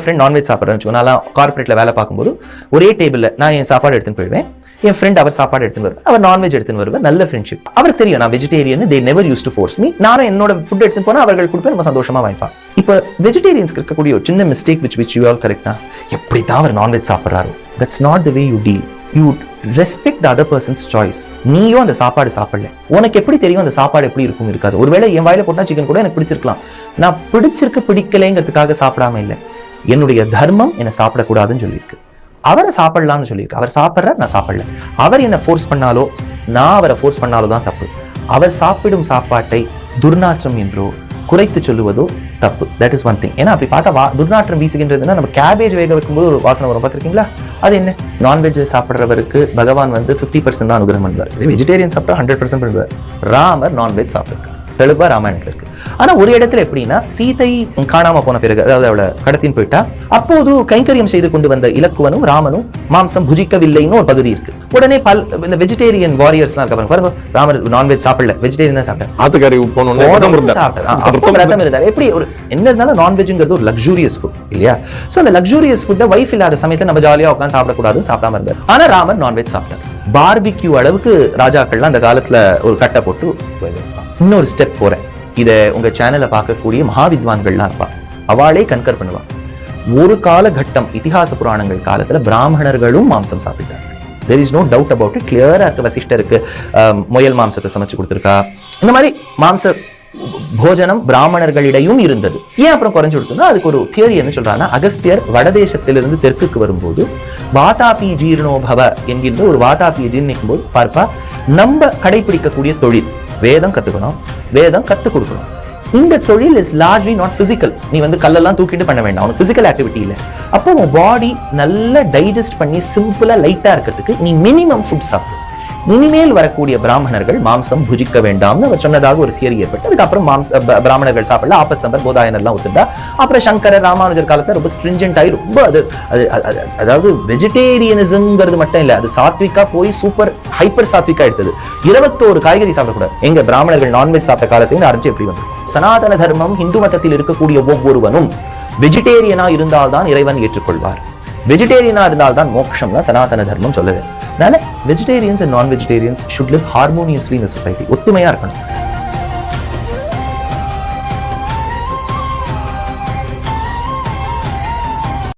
Friend non veg சாப்பிட்றேன்னு நான் கார்பரேட்ல வேலை பார்க்கும்போது ஒரே டேபிள்ல நான் என் சாப்பாடு எடுத்துன்னு போயிடுவேன், என் ஃப்ரெண்ட் அவர் சாப்பாடு எடுத்துன்னு வருவார், அவர் நான்வெஜ் எடுத்துன்னு வருவார், நல்ல ஃப்ரெண்ட்ஷிப். அவருக்கு தெரியும் நான் vegetarian, they never use to force me. நானும் என்னோட ஃபுட் எடுத்துன்னு போனா அவர்கள் கொடுப்பேன், நம்ம சந்தோஷமா வாங்கிப்பான். இப்போ வெஜிடேரியன்ஸ்க்கு இருக்கக்கூடிய ஒரு சின்ன மிஸ்டேக் விச் யூ ஆல் கரெக்டா, எப்படி தான் அவர் நான்வெஜ் சாப்பிட்றாரு, that's not the way you deal. You respect the other persons choice. நீயும் அந்த சாப்பாடு சாப்பிடல, உனக்கு எப்படி தெரியும் அந்த சாப்பாடு எப்படி இருக்கும் இருக்காது. ஒருவேளை என் வாயில போட்டா சிக்கன் கூட எனக்கு பிடிச்சிருக்கலாம், நான் பிடிக்கலைங்கிறதுக்காக சாப்பிடாம இல்லை, என்னுடைய தர்மம் என்னை சாப்பிடக்கூடாதுன்னு சொல்லியிருக்கு. அவரை சாப்பிடலாம்னு சொல்லியிருக்கு, அவர் சாப்பிட்ற நான் சாப்பிடல. அவர் என்ன ஃபோர்ஸ் பண்ணாலோ நான் அவரை ஃபோர்ஸ் பண்ணாலோ தான் தப்பு. அவர் சாப்பிடும் சாப்பாட்டை துர்நாற்றம் என்றோ குறைத்து சொல்லுவதோ தப்பு. That is one thing. ஏன்னா அப்படி பார்த்தா துர்நாற்றம் வீசுகின்றதுன்னா நம்ம கேபேஜ் வேக வைக்கும்போது ஒரு வாசனை வரும், பார்த்துருக்கீங்களா? அது என்ன, நான்வெஜ் சாப்பிட்றவருக்கு பகவான் 50% தான் அனுகிரகம் பண்ணுவார். வெஜிடேரியன் சாப்பிட்டா 100% பண்ணுவார். ராமர் நான்வெஜ் சாப்பிட்டுருக்காரு, தெளிவா ராமாயணத்துல இருக்கு. ஆனா ஒரு இடத்துல எப்படின்னா, சீதை காணாம போன பிறகு, அதாவது அவளை கடத்தின்னு போயிட்டா, அப்போது கைங்கரியம் செய்து கொண்டு வந்த இலக்குவனும் ராமனும் மாம்சம் புஜிக்கவில்லைன்னு ஒரு பகுதி இருக்கு. உடனே இந்த வெஜிடேரியன் வாரியர்ஸ்லாம் இருக்க பாருங்க, ராமர் நான்வெஜ் சாப்பிடல, வெஜிடேரியன் தான் சாப்பிட்டார், ரத்தம் இருந்தார். எப்படி ஒரு என்ன இருந்தாலும் நான்வெஜ்ங்கிறது ஒரு லக்ஸூரியஸ் ஃபுட் இல்லையா? சோ அந்த லக்ஸூரியஸ் ஃபுட்டை வைஃப் இல்லாத சமயத்துல நம்ம ஜாலியா உட்காந்து சாப்பிடக்கூடாதுன்னு சாப்பிடாம இருந்தார். ஆனா ராமர் நான்வெஜ் சாப்பிட்டார். பார்பிக்யூ அளவுக்கு ராஜாக்கள்லாம் அந்த காலத்துல ஒரு கட்டை போட்டு. இன்னொரு ஸ்டெப் போறேன், இதை உங்க சேனலை பார்க்கக்கூடிய மகாவித்வான்கள்லாம் இருப்பா, அவளே கன்கர் பண்ணுவா. ஒரு காலகட்டம் இதிகாச புராணங்கள் காலத்துல பிராமணர்களும் மாம்சம் சாப்பிட்டாங்க. there is no doubt about it. கிளியரா இருக்கு. வசிஷ்டருக்கு முயல் மாம்சத்தை சமைச்சு கொடுத்துருக்கா. இந்த மாதிரி மாம்ச போஜனம் பிராமணர்களிடையும் இருந்தது. ஏன் அப்புறம் குறைஞ்சு கொடுத்தோம்னா, அதுக்கு ஒரு தியரி என்ன சொல்றாங்கன்னா, அகஸ்தியர் வடதேசத்திலிருந்து தெற்குக்கு வரும்போது வாதாபி ஜீர்ணோபவ என்கின்ற ஒரு வாதாபியை ஜீர்ணிக்கும் போது பார்ப்பா, நம்ம கடைபிடிக்கக்கூடிய தொழில் வேதம் கத்துக்கணும், வேதம் கத்துக் கொடுக்கணும். இந்த தொழில் இஸ் லார்ஜ்லி நாட் பிசிக்கல். நீ கல்லெல்லாம் தூக்கிட்டு பண்ண வேண்டாம், உனக்கு பிசிக்கல் ஆக்டிவிட்டி இல்லை. அப்போ உன் பாடி நல்லா டைஜஸ்ட் பண்ணி சிம்பிளா லைட்டா இருக்கிறதுக்கு நீ மினிமம் ஃபுட் சாப்பிடு. இனிமேல் வரக்கூடிய பிராமணர்கள் மாம்சம் புஜிக்க வேண்டாம்னு அவர் சொன்னதாக ஒரு தியரி ஏற்பட்டு, அதுக்கப்புறம் பிராமணர்கள் சாப்பிடல, ஆபஸ்தம்பர் போதாயனர் எல்லாம் ஒத்துட்டா. அப்புறம் சங்கரர் ராமானுஜர் காலத்துல ரொம்ப ஸ்ட்ரிஞ்சன்ட் ஆகி ரொம்ப அதாவது வெஜிடேரியனிசம்ங்கிறது மட்டும் இல்ல, அது சாத்விக்கா போய் சூப்பர் ஹைப்பர் சாத்விக்கா எடுத்தது. 21 காய்கறி சாப்பிடக்கூடாது. எங்க பிராமணர்கள் நான்வெஜ் சாப்பிட்ட காலத்துல அரைஞ்சு எப்படி வந்து சனாதன தர்மம் இந்து மதத்தில் இருக்கக்கூடிய ஒவ்வொருவனும் வெஜிடேரியனா இருந்தால்தான் இறைவன் ஏற்றுக்கொள்வார், வெஜிடேரியனா இருந்தால்தான் மோட்சம் தான் சனாதன தர்மம் சொல்லவே. Vegetarians and non vegetarians should live harmoniously in the society. ஒத்துமையா இருக்கணும்.